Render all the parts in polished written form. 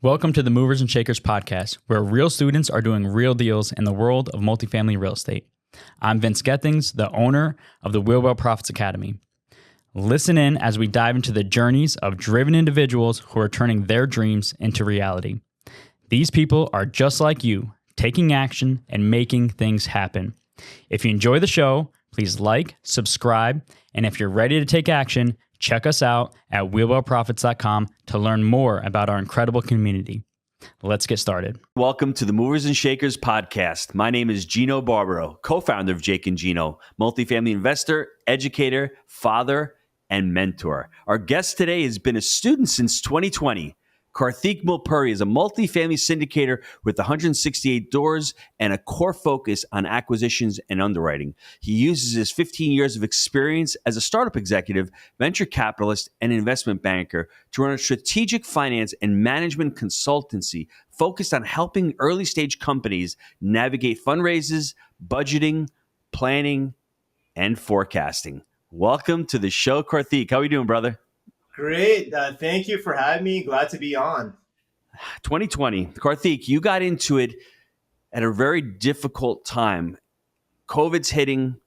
Welcome to the Movers and Shakers podcast, where real students are doing real deals in the world of multifamily real estate. I'm Vince Gethings, the owner of the Wheel Well Profits Academy. Listen in as we dive into the journeys of driven individuals who are turning their dreams into reality. These people are just like you, taking action and making things happen. If you enjoy the show, please like, subscribe, and if you're ready to take action, check us out at wheelwellprofits.com to learn more about our incredible community. Let's get started. Welcome to the Movers and Shakers podcast. My name is Gino Barbaro, co-founder of Jake and Gino, multifamily investor, educator, father, and mentor. Our guest today has been a student since 2020. Kartheek Mulpuri is a multifamily syndicator with 168 doors and a core focus on acquisitions and underwriting. He uses his 15 years of experience as a startup executive, venture capitalist, and investment banker to run a strategic finance and management consultancy focused on helping early stage companies navigate fundraisers, budgeting, planning, and forecasting. Welcome to the show, Kartheek. How are you doing, brother? Great. Thank you for having me. Glad to be on. 2020. Kartheek, you got into it at a very difficult time. COVID's hitting.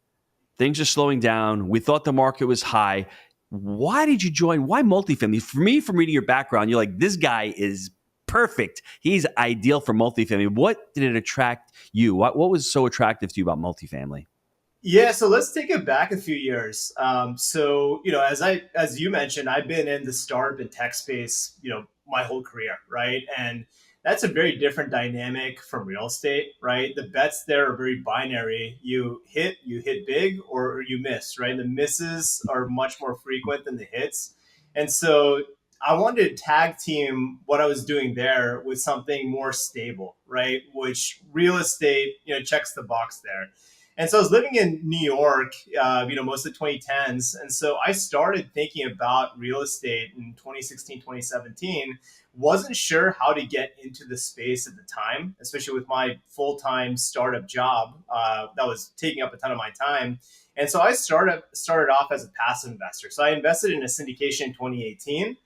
Things are slowing down. We thought the market was high. Why did you join? Why multifamily? For me, from reading your background, you're like, this guy is perfect. He's ideal for multifamily. What did it attract you? What was so attractive to you about multifamily? Yeah, so let's take it back a few years. As you mentioned, I've been in the startup and tech space, my whole career, right? And that's a very different dynamic from real estate, right? The bets there are very binary. You hit big, or you miss, right? The misses are much more frequent than the hits. And so I wanted to tag team what I was doing there with something more stable, right? Which real estate, checks the box there. And so I was living in New York, most of the 2010s. And so I started thinking about real estate in 2016, 2017. Wasn't sure how to get into the space at the time, especially with my full-time startup job that was taking up a ton of my time. And so I started off as a passive investor. So I invested in a syndication in 2018.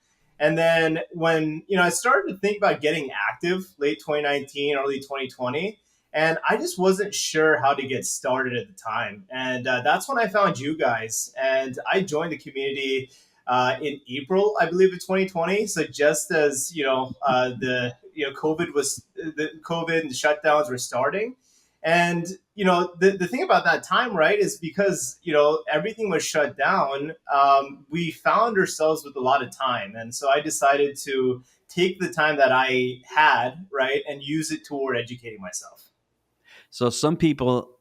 And then when, I started to think about getting active late 2019, early 2020, and I just wasn't sure how to get started at the time. And that's when I found you guys. And I joined the community in April, I believe, of 2020. So just as, COVID and the shutdowns were starting. And, the thing about that time, right, is because, everything was shut down, we found ourselves with a lot of time. And so I decided to take the time that I had, right, and use it toward educating myself. So some people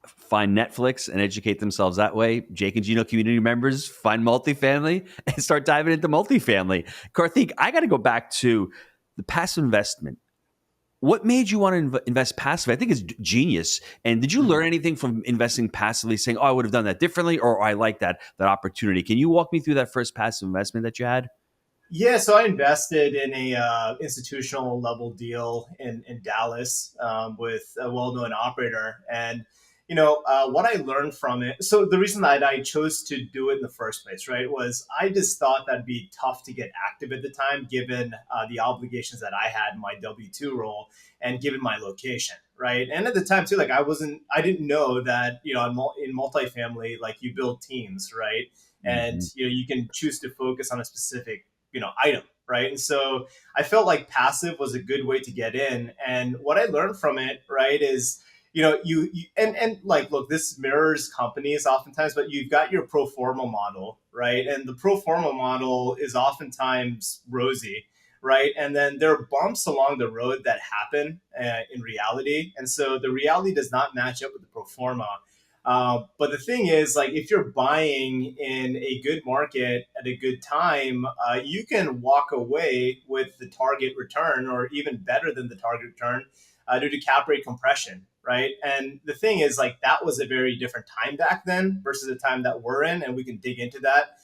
find Netflix and educate themselves that way. Jake and Gino community members find multifamily and start diving into multifamily. Kartheek, I got to go back to the passive investment. What made you want to invest passively? I think it's genius. And did you learn anything from investing passively, saying, I would have done that differently, or I like that opportunity? Can you walk me through that first passive investment that you had? Yeah, so I invested in a institutional level deal in Dallas with a well-known operator. And, what I learned from it. So the reason that I chose to do it in the first place, right, was I just thought that'd be tough to get active at the time, given the obligations that I had in my W-2 role and given my location, right? And at the time too, I didn't know that, in multifamily, like you build teams, right? And, you can choose to focus on a specific item, right? And so I felt like passive was a good way to get in. And what I learned from it, right, is, look, this mirrors companies oftentimes, but you've got your pro forma model, right? And the pro forma model is oftentimes rosy, right? And then there are bumps along the road that happen in reality. And so the reality does not match up with the pro forma. But the thing is, like, if you're buying in a good market at a good time, you can walk away with the target return or even better than the target return due to cap rate compression, right? And the thing is, like, that was a very different time back then versus the time that we're in, and we can dig into that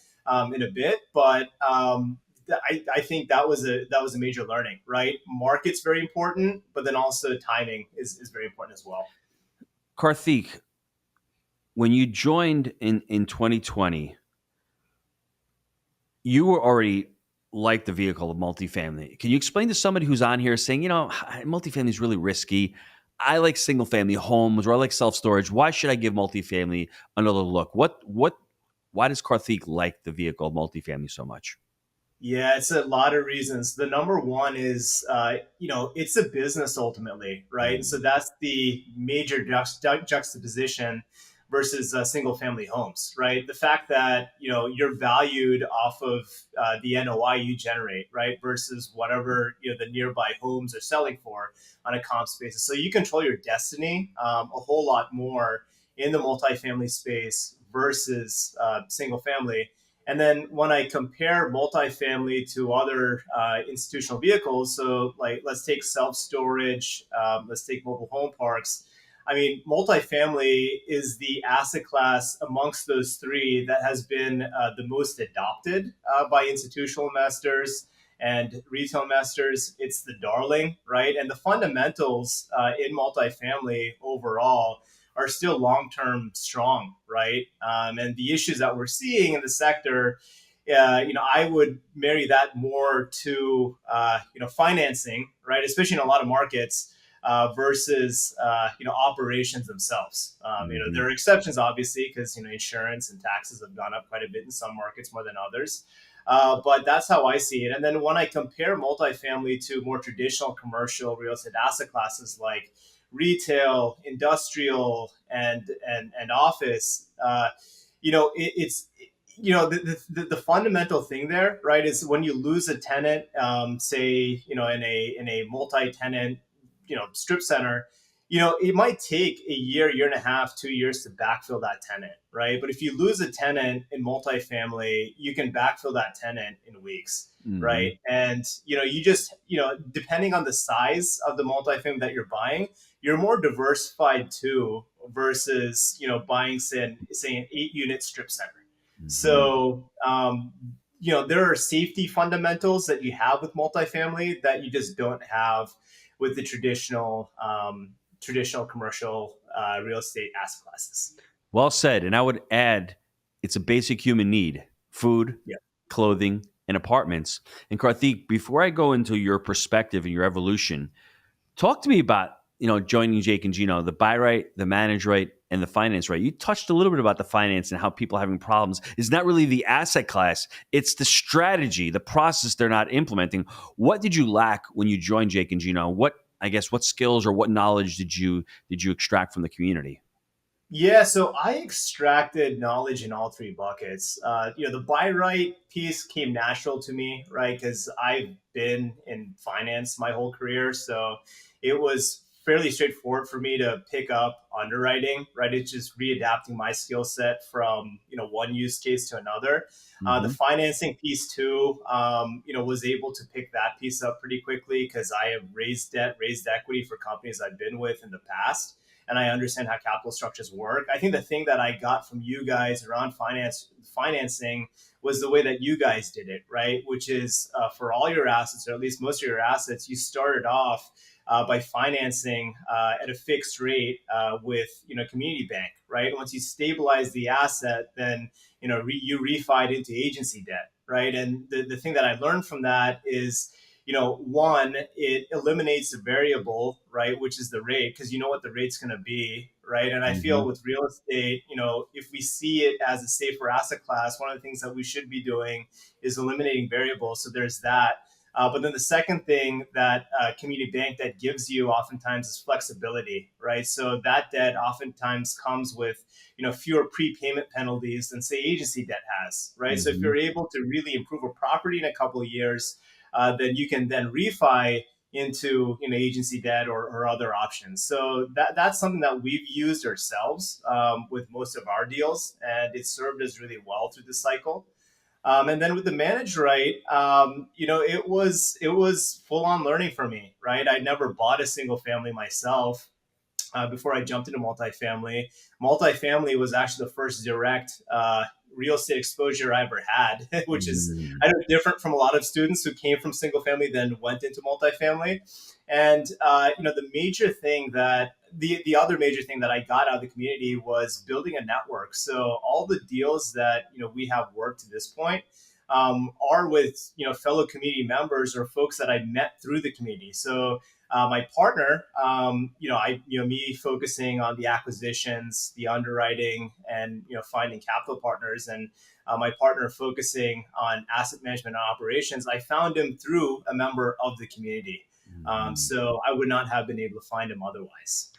in a bit. But I think that was a major learning, right? Market's very important, but then also timing is very important as well. Kartheek, when you joined in 2020, you were already like the vehicle of multifamily. Can you explain to somebody who's on here saying, multifamily is really risky. I like single family homes or I like self storage. Why should I give multifamily another look? Why does Kartheek like the vehicle of multifamily so much? Yeah, it's a lot of reasons. The number one is, it's a business ultimately, right? So that's the major juxtaposition versus single family homes, right? The fact that, you're valued off of the NOI you generate, right? Versus whatever, the nearby homes are selling for on a comp basis. So you control your destiny a whole lot more in the multifamily space versus single family. And then when I compare multifamily to other institutional vehicles, so like let's take self storage, let's take mobile home parks. I mean, multifamily is the asset class amongst those three that has been the most adopted by institutional investors and retail investors. It's the darling, right? And the fundamentals in multifamily overall are still long-term strong, right? And the issues that we're seeing in the sector, I would marry that more to, financing, right? Especially in a lot of markets versus, operations themselves. There are exceptions, obviously, because, insurance and taxes have gone up quite a bit in some markets more than others. But that's how I see it. And then when I compare multifamily to more traditional commercial real estate asset classes like retail, industrial, and office, it's the fundamental thing there, right, is when you lose a tenant, say, in a multi-tenant, strip center, it might take a year and a half, 2 years to backfill that tenant, right? But if you lose a tenant in multifamily, you can backfill that tenant in weeks, right? And, you just, depending on the size of the multifamily that you're buying, you're more diversified too versus, buying, say, an 8-unit strip center. So, there are safety fundamentals that you have with multifamily that you just don't have with the traditional commercial real estate asset classes. Well said. And I would add, it's a basic human need: food, Yeah. clothing, and apartments. And Kartheek, before I go into your perspective and your evolution, talk to me about, joining Jake and Gino, the buy right, the manage right, and the finance right. You touched a little bit about the finance and how people are having problems. It's not really the asset class. It's the strategy, the process they're not implementing. What did you lack when you joined Jake and Gino? What skills or what knowledge did you extract from the community? Yeah, so I extracted knowledge in all three buckets. The buy right piece came natural to me, right? Because I've been in finance my whole career. So it was fairly straightforward for me to pick up underwriting, right? It's just readapting my skill set from, one use case to another. The financing piece too, was able to pick that piece up pretty quickly because I have raised equity for companies I've been with in the past, and I understand how capital structures work. I think the thing that I got from you guys around financing was the way that you guys did it, right? Which is for all your assets, or at least most of your assets, you started off by financing at a fixed rate with community bank, right? Once you stabilize the asset, then you refied into agency debt, right? And the thing that I learned from that is, one, it eliminates the variable, right, which is the rate, because you know what the rate's going to be, right? And I feel with real estate, if we see it as a safer asset class, one of the things that we should be doing is eliminating variables. So there's that. But then the second thing that community bank debt gives you oftentimes is flexibility, right? So that debt oftentimes comes with, fewer prepayment penalties than, say, agency debt has, right? So if you're able to really improve a property in a couple of years, then you can then refi into agency debt or other options. So that's something that we've used ourselves with most of our deals, and it served us really well through the cycle. And then with the managed right, it was full on learning for me, right? I never bought a single family myself before I jumped into multifamily. Multifamily was actually the first direct real estate exposure I ever had, which is different from a lot of students who came from single family then went into multifamily. And the major thing that the other major thing that I got out of the community was building a network. So all the deals that we have worked to this point, are with fellow community members or folks that I met through the community. So my partner, me focusing on the acquisitions, the underwriting, and finding capital partners, and my partner focusing on asset management and operations. I found him through a member of the community, so I would not have been able to find him otherwise.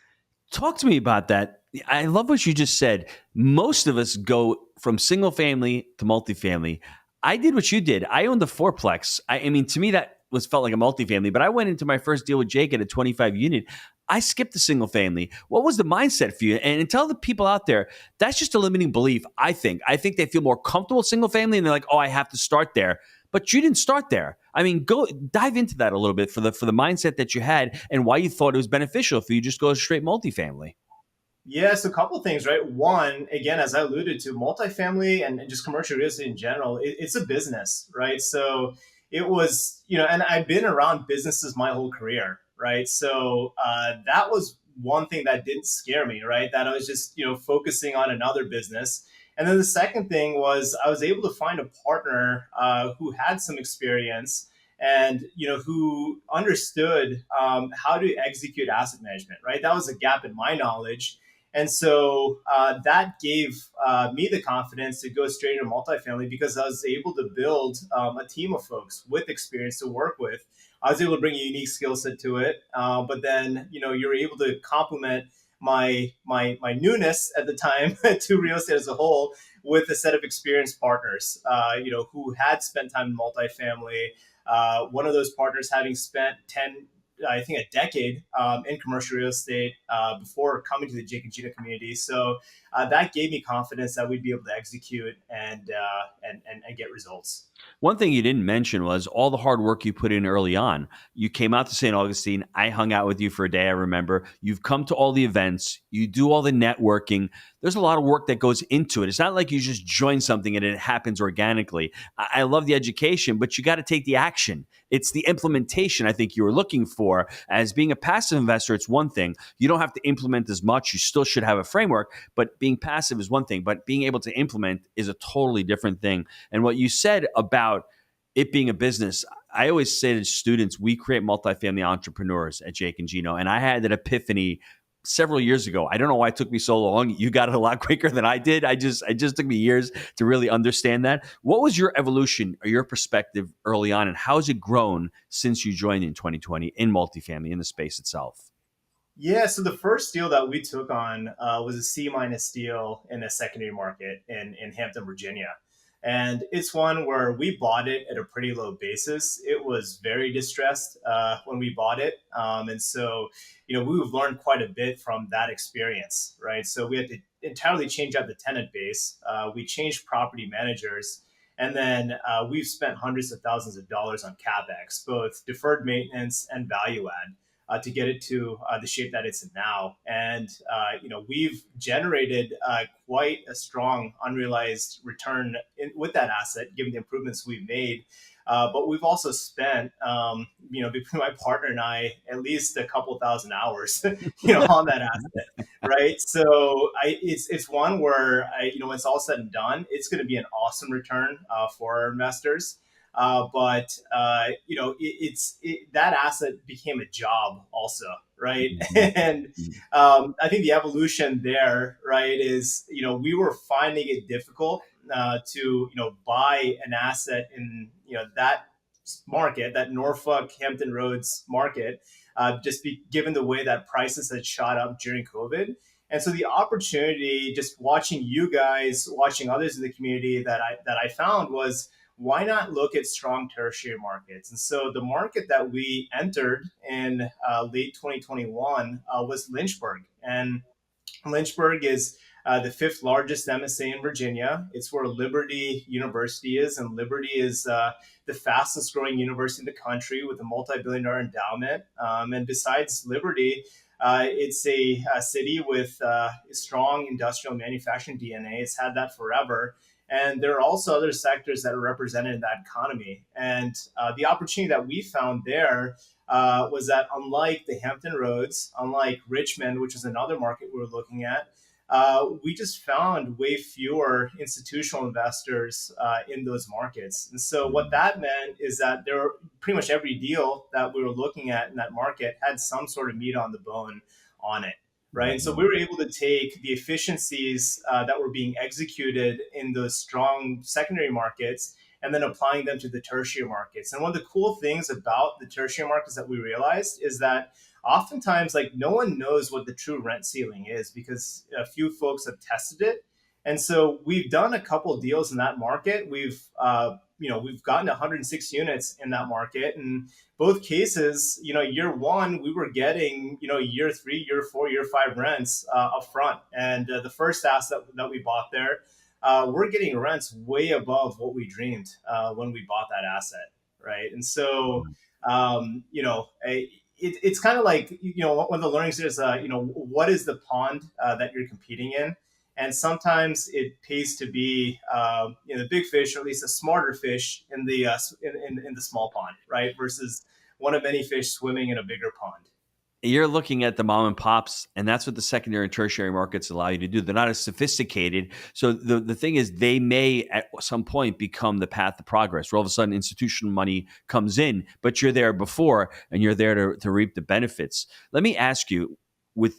Talk to me about that. I love what you just said. Most of us go from single family to multifamily. I did what you did. I owned a fourplex. I mean, to me, that felt like a multifamily, but I went into my first deal with Jake at a 25 unit. I skipped the single family. What was the mindset for you? And tell the people out there, that's just a limiting belief, I think. I think they feel more comfortable single family and they're like, oh, I have to start there. But you didn't start there. I mean, go dive into that a little bit for the mindset that you had and why you thought it was beneficial for you just go straight multifamily. Yes, a couple of things, right? One, again, as I alluded to, multifamily and just commercial real estate in general, it's a business, right? So it was, and I've been around businesses my whole career, right? So that was one thing that didn't scare me, right? That I was just, focusing on another business. And then the second thing was I was able to find a partner who had some experience and who understood how to execute asset management, right? That was a gap in my knowledge. And so that gave me the confidence to go straight into multifamily because I was able to build a team of folks with experience to work with. I was able to bring a unique skill set to it, but then you're able to complement my newness at the time to real estate as a whole with a set of experienced partners, who had spent time in multifamily. One of those partners having spent I think a decade in commercial real estate before coming to the Jake and Gino community. So that gave me confidence that we'd be able to execute and get results. One thing you didn't mention was all the hard work you put in early on. You came out to St. Augustine. I hung out with you for a day, I remember. You've come to all the events. You do all the networking. There's a lot of work that goes into it. It's not like you just join something and it happens organically. I love the education, but you got to take the action. It's the implementation I think you were looking for. As being a passive investor, it's one thing. You don't have to implement as much. You still should have a framework, but being passive is one thing. But being able to implement is a totally different thing. And what you said about it being a business, I always say to students, we create multifamily entrepreneurs at Jake and Gino. And I had that epiphany several years ago. I don't know why it took me so long. You got it a lot quicker than I did. It just took me years to really understand that. What was your evolution or your perspective early on, and how has it grown since you joined in 2020 in multifamily, in the space itself? Yeah, so the first deal that we took on was a C minus deal in a secondary market in Hampton, Virginia. And it's one where we bought it at a pretty low basis. It was very distressed when we bought it. And so, we've learned quite a bit from that experience, right? So we had to entirely change out the tenant base. We changed property managers. And then we've spent hundreds of thousands of dollars on CapEx, both deferred maintenance and value add. To get it to the shape that it's in now. And, we've generated quite a strong unrealized return with that asset, given the improvements we've made. But we've also spent, between my partner and I, at least a couple thousand hours, on that asset, right? So it's one where, when it's all said and done, it's going to be an awesome return for our investors. But that asset became a job also, right? And I think the evolution there, right, is we were finding it difficult to buy an asset in that market, that Norfolk Hampton Roads market, given the way that prices had shot up during COVID. And so the opportunity, just watching you guys, watching others in the community that I found was, why not look at strong tertiary markets? And so the market that we entered in late 2021 was Lynchburg. And Lynchburg is the fifth largest MSA in Virginia. It's where Liberty University is, and Liberty is the fastest growing university in the country with a multi-billion-dollar endowment. And besides Liberty, it's a city with strong industrial manufacturing DNA. It's had that forever. And there are also other sectors that are represented in that economy. And the opportunity that we found there was that unlike the Hampton Roads, unlike Richmond, which is another market we were looking at, we just found way fewer institutional investors in those markets. And so what that meant is that there were pretty much every deal that we were looking at in that market had some sort of meat on the bone on it. Right. And so we were able to take the efficiencies that were being executed in those strong secondary markets and then applying them to the tertiary markets. And one of the cool things about the tertiary markets that we realized is that oftentimes, like, no one knows what the true rent ceiling is because a few folks have tested it. And so we've done a couple of deals in that market. We've gotten 106 units in that market, and both cases, year one we were getting, year three, year four, year five rents up front. And the first asset that we bought there, we're getting rents way above what we dreamed when we bought that asset, right? And so, it's kind of like, one of the learnings is, what is the pond that you're competing in? And sometimes it pays to be, the big fish, or at least a smarter fish in the in the small pond, right? Versus one of many fish swimming in a bigger pond. You're looking at the mom and pops, and that's what the secondary and tertiary markets allow you to do. They're not as sophisticated. So the thing is, they may at some point become the path to progress, where all of a sudden institutional money comes in, but you're there before and you're there to reap the benefits. Let me ask you, when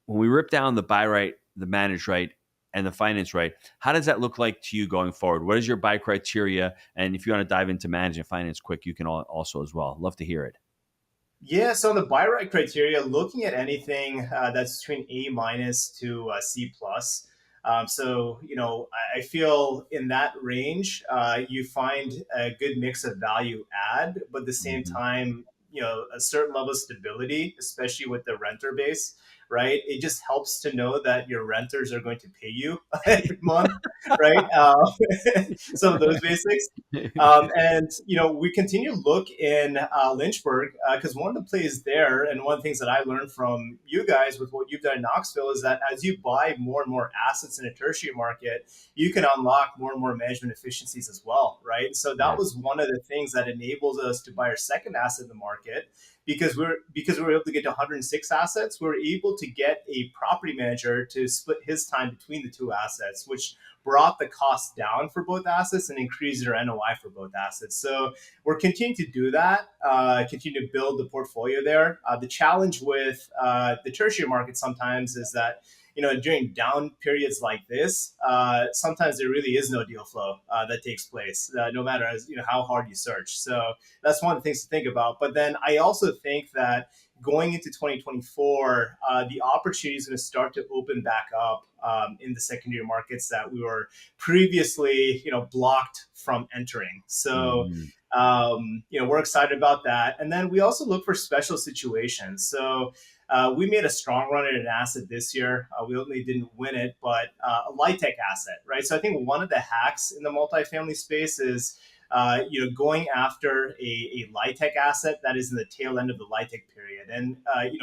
we rip down the buy right, the manage right, and the finance right, how does that look like to you going forward? What is your buy criteria? And if you want to dive into manage and finance quick, you can also as well. Love to hear it. Yeah, so the buy right criteria, looking at anything that's between A minus to C plus. I feel in that range, you find a good mix of value add, but at the same time, a certain level of stability, especially with the renter base, right? It just helps to know that your renters are going to pay you every month, right? Some of those basics. We continue to look in Lynchburg because one of the plays there, and one of the things that I learned from you guys with what you've done in Knoxville, is that as you buy more and more assets in a tertiary market, you can unlock more and more management efficiencies as well, right? So that was one of the things that enables us to buy our second asset in the market. Because we're able to get to 106 assets, we're able to get a property manager to split his time between the two assets, which brought the cost down for both assets and increased their NOI for both assets. So we're continuing to do that, continue to build the portfolio there. The challenge with the tertiary market sometimes is that, during down periods like this, sometimes there really is no deal flow that takes place, no matter how hard you search. So that's one of the things to think about. But then I also think that going into 2024, the opportunity is going to start to open back up in the secondary markets that we were previously, blocked from entering. So, we're excited about that. And then we also look for special situations. So we made a strong run at an asset this year. We only didn't win it, but a LIHTC asset, right? So I think one of the hacks in the multifamily space is going after a LIHTC asset that is in the tail end of the LIHTC period. And,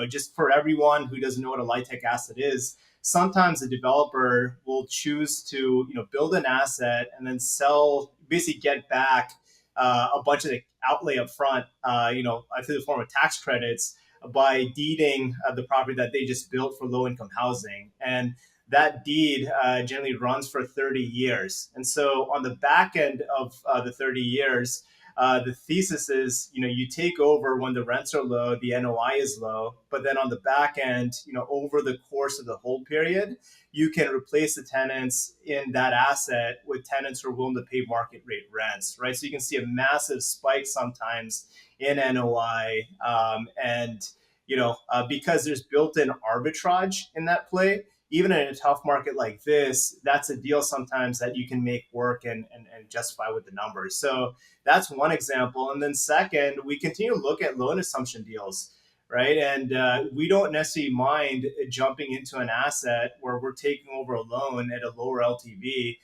just for everyone who doesn't know what a LIHTC asset is, sometimes the developer will choose to, build an asset and then sell, basically get back a bunch of the outlay up front, through the form of tax credits by deeding the property that they just built for low income housing. And that deed generally runs for 30 years. And so on the back end of the 30 years, the thesis is, you take over when the rents are low, the NOI is low, but then on the back end, over the course of the hold period, you can replace the tenants in that asset with tenants who are willing to pay market rate rents, right? So you can see a massive spike sometimes in NOI. Because there's built-in arbitrage in that play, even in a tough market like this, that's a deal sometimes that you can make work and justify with the numbers. So that's one example. And then second, we continue to look at loan assumption deals, right? And we don't necessarily mind jumping into an asset where we're taking over a loan at a lower LTV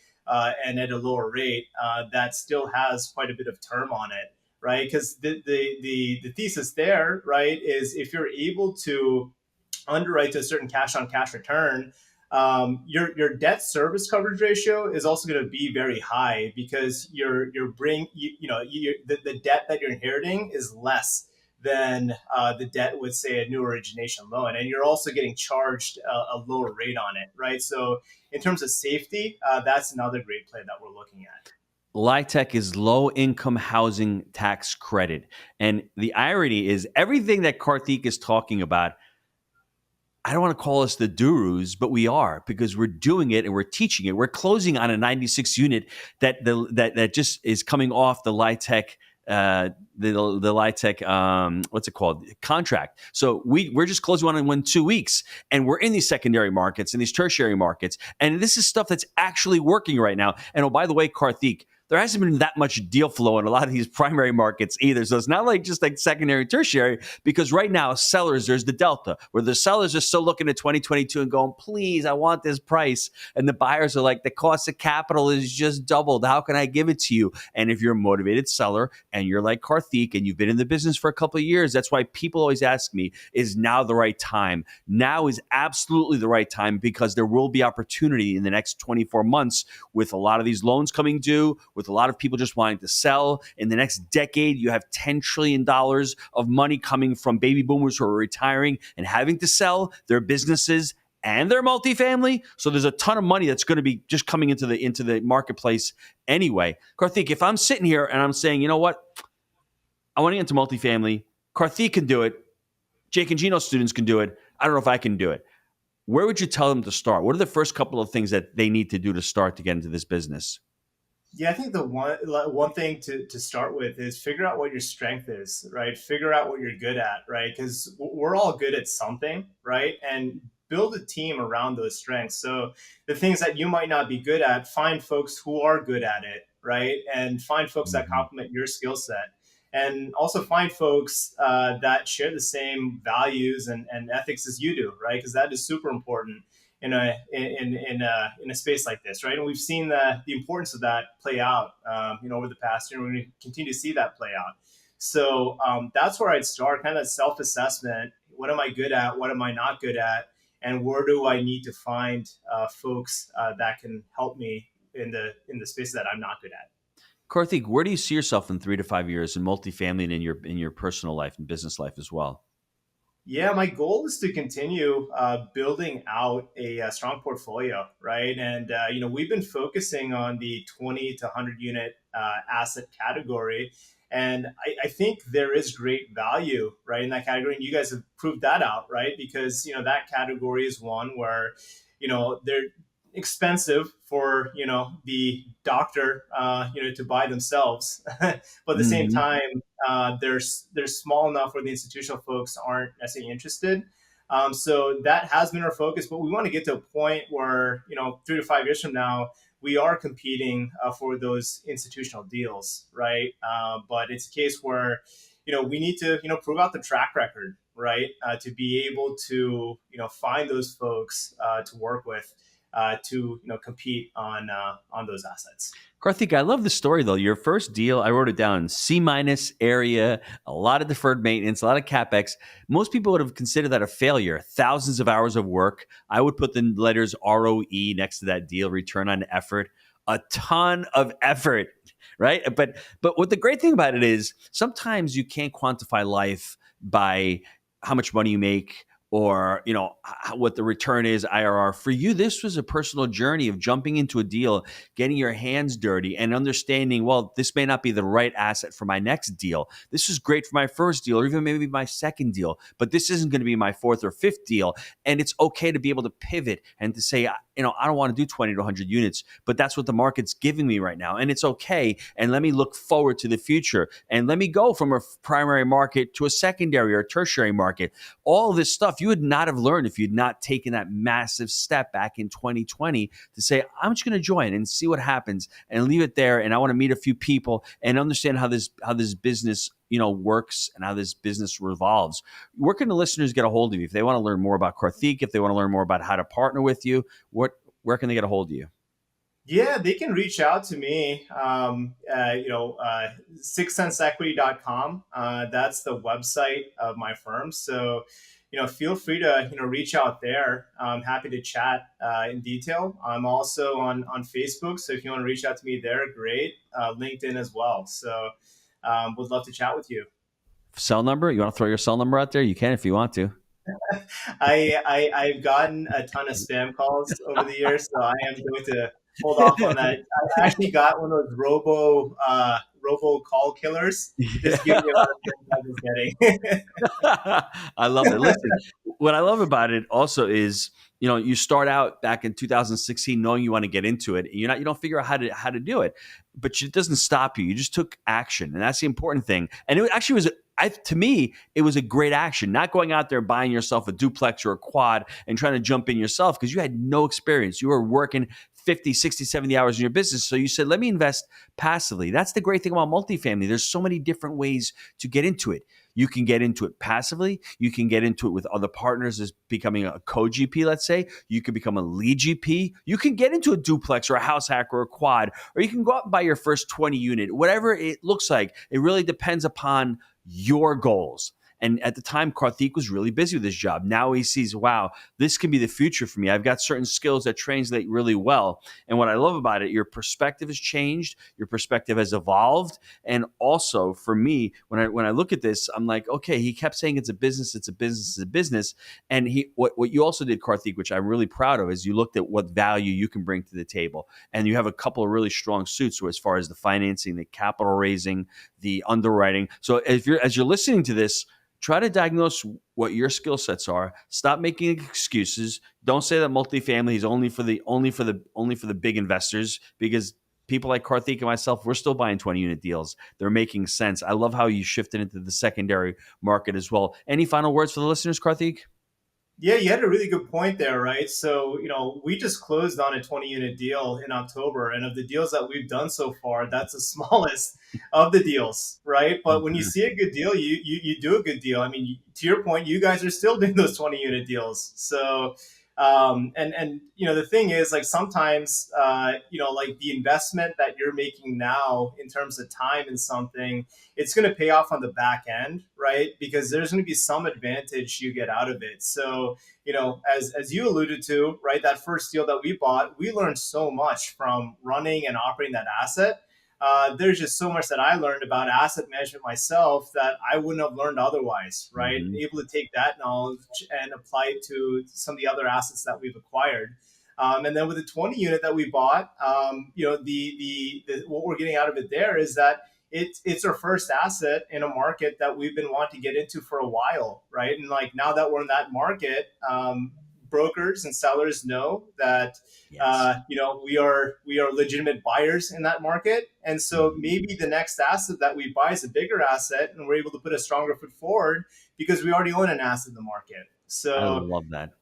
and at a lower rate that still has quite a bit of term on it, right? Because the thesis there, right, is if you're able to underwrite to a certain cash on cash return, your debt service coverage ratio is also going to be very high because the debt that you're inheriting is less than the debt with, say, a new origination loan. And you're also getting charged a lower rate on it, right? So in terms of safety, that's another great play that we're looking at. LIHTC is low income housing tax credit. And the irony is everything that Kartheek is talking about, I don't want to call us the gurus, but we are, because we're doing it and we're teaching it. We're closing on a 96 unit that just is coming off the LIHTC the LIHTC, what's it called, contract. So we're just closing one in 2 weeks, and we're in these secondary markets and these tertiary markets, and this is stuff that's actually working right now. And oh, by the way, Kartheek, there hasn't been that much deal flow in a lot of these primary markets either. So it's not like just like secondary, tertiary, because right now sellers, there's the delta where the sellers are still looking at 2022 and going, please, I want this price. And the buyers are like, the cost of capital is just doubled. How can I give it to you? And if you're a motivated seller and you're like Kartheek and you've been in the business for a couple of years, that's why people always ask me, is now the right time? Now is absolutely the right time, because there will be opportunity in the next 24 months with a lot of these loans coming due, with a lot of people just wanting to sell. In the next decade, you have $10 trillion of money coming from baby boomers who are retiring and having to sell their businesses and their multifamily. So there's a ton of money that's going to be just coming into the marketplace anyway. Kartheek, if I'm sitting here and I'm saying, you know what, I want to get into multifamily, Kartheek can do it, Jake and Gino students can do it, I don't know if I can do it. Where would you tell them to start? What are the first couple of things that they need to do to start to get into this business? Yeah, I think the one thing to start with is figure out what your strength is, right? Figure out what you're good at, right? Because we're all good at something, right? And build a team around those strengths. So the things that you might not be good at, find folks who are good at it, right? And find folks that complement your skill set. And also find folks that share the same values and ethics as you do, right? Because that is super important in a space like this, right? And we've seen the importance of that play out, over the past year. We're going to continue to see that play out. So that's where I'd start, kind of self-assessment. What am I good at? What am I not good at? And where do I need to find folks that can help me in the spaces that I'm not good at? Kartheek, where do you see yourself in 3 to 5 years in multifamily and in your personal life and business life as well? Yeah, my goal is to continue building out a strong portfolio, right? And we've been focusing on the 20 to 100 unit asset category, and I think there is great value, right, in that category. And you guys have proved that out, right? Because that category is one where they're expensive for the doctor to buy themselves, but at the same time they're small enough where the institutional folks aren't necessarily interested. So that has been our focus, but we want to get to a point where 3 to 5 years from now we are competing for those institutional deals, right? But it's a case where we need to prove out the track record, right, to be able to find those folks to work with, to compete on those assets. Kartheek, I love the story though. Your first deal, I wrote it down, C- area, a lot of deferred maintenance, a lot of CapEx. Most people would have considered that a failure. Thousands of hours of work. I would put the letters ROE next to that deal, return on effort. A ton of effort, right? But what the great thing about it is sometimes you can't quantify life by how much money you make, or what the return is, IRR. For you, this was a personal journey of jumping into a deal, getting your hands dirty, and understanding, well, this may not be the right asset for my next deal. This is great for my first deal, or even maybe my second deal, but this isn't going to be my fourth or fifth deal. And it's okay to be able to pivot and to say, I don't want to do 20 to 100 units, but that's what the market's giving me right now. And it's okay. And let me look forward to the future. And let me go from a primary market to a secondary or a tertiary market. All this stuff you would not have learned if you'd not taken that massive step back in 2020 to say, I'm just going to join and see what happens and leave it there. And I want to meet a few people and understand how this business works and how this business revolves. Where can the listeners get a hold of you if they want to learn more about Kartheek, if they want to learn more about how to partner with you? Where can they get a hold of you? Yeah, they can reach out to me. 6centsequity.com. That's the website of my firm. So, feel free to reach out there. I'm happy to chat in detail. I'm also on Facebook, so if you want to reach out to me there, great. LinkedIn as well. So, would love to chat with you. cell number? You want to throw your cell number out there? You can if you want to. I've gotten a ton of spam calls over the years, so I am going to hold off on that. I actually got one of those robo call killers. Just give Yeah. me about the spam I was getting. I love it. Listen, what I love about it also is, you start out back in 2016 knowing you want to get into it. And you don't figure out how to do it, but it doesn't stop you. You just took action, and that's the important thing. And it actually was, to me, it was a great action. Not going out there buying yourself a duplex or a quad and trying to jump in yourself because you had no experience. You were working 50, 60, 70 hours in your business. So you said, let me invest passively. That's the great thing about multifamily. There's so many different ways to get into it. You can get into it passively. You can get into it with other partners as becoming a co-GP, let's say. You can become a lead GP. You can get into a duplex or a house hack or a quad, or you can go out and buy your first 20 unit, whatever it looks like. It really depends upon your goals. And at the time, Kartheek was really busy with his job. Now he sees, wow, this can be the future for me. I've got certain skills that translate really well. And what I love about it, your perspective has changed. Your perspective has evolved. And also for me, when I look at this, I'm like, okay, he kept saying it's a business, it's a business, it's a business. And what you also did, Kartheek, which I'm really proud of, is you looked at what value you can bring to the table. And you have a couple of really strong suits as far as the financing, the capital raising, the underwriting. So as you're listening to this, try to diagnose what your skill sets are. Stop making excuses. Don't say that multifamily is only for the big investors, because people like Kartheek and myself, we're still buying 20-unit deals. They're making sense. I love how you shifted into the secondary market as well. Any final words for the listeners, Kartheek? Yeah, you had a really good point there, right? So, we just closed on a 20-unit deal in October, and of the deals that we've done so far, that's the smallest of the deals, right? But when you see a good deal, you do a good deal. I mean, to your point, you guys are still doing those 20-unit deals. So, and the thing is, like, sometimes, like the investment that you're making now in terms of time in something, it's going to pay off on the back end, right? Because there's going to be some advantage you get out of it. So, as you alluded to, right, that first deal that we bought, we learned so much from running and operating that asset. There's just so much that I learned about asset management myself that I wouldn't have learned otherwise, right? Mm-hmm. Able to take that knowledge and apply it to some of the other assets that we've acquired. And then with the 20 unit that we bought, the what we're getting out of it there is that it's our first asset in a market that we've been wanting to get into for a while, right? And like now that we're in that market, brokers and sellers know that Yes. we are legitimate buyers in that market, and so maybe the next asset that we buy is a bigger asset, and we're able to put a stronger foot forward because we already own an asset in the market. I So love that.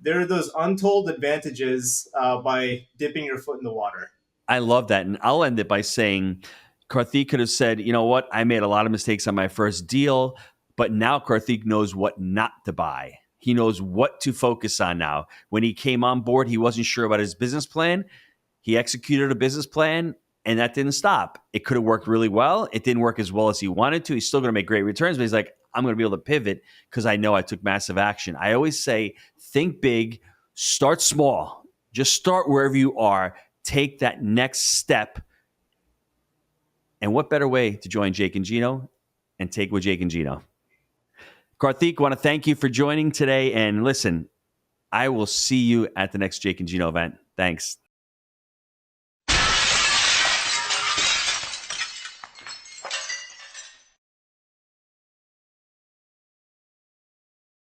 there are those untold advantages by dipping your foot in the water. I love that. And I'll end it by saying Kartheek could have said, you know what, I made a lot of mistakes on my first deal, but now Kartheek knows what not to buy. He knows what to focus on now. When he came on board, he wasn't sure about his business plan. He executed a business plan, and that didn't stop. It could have worked really well. It didn't work as well as he wanted to. He's still going to make great returns, but he's like, I'm going to be able to pivot because I know I took massive action. I always say, think big, start small. Just start wherever you are. Take that next step. And what better way to join Jake and Gino and take with Jake and Gino? Kartheek, want to thank you for joining today. And listen, I will see you at the next Jake and Gino event. Thanks.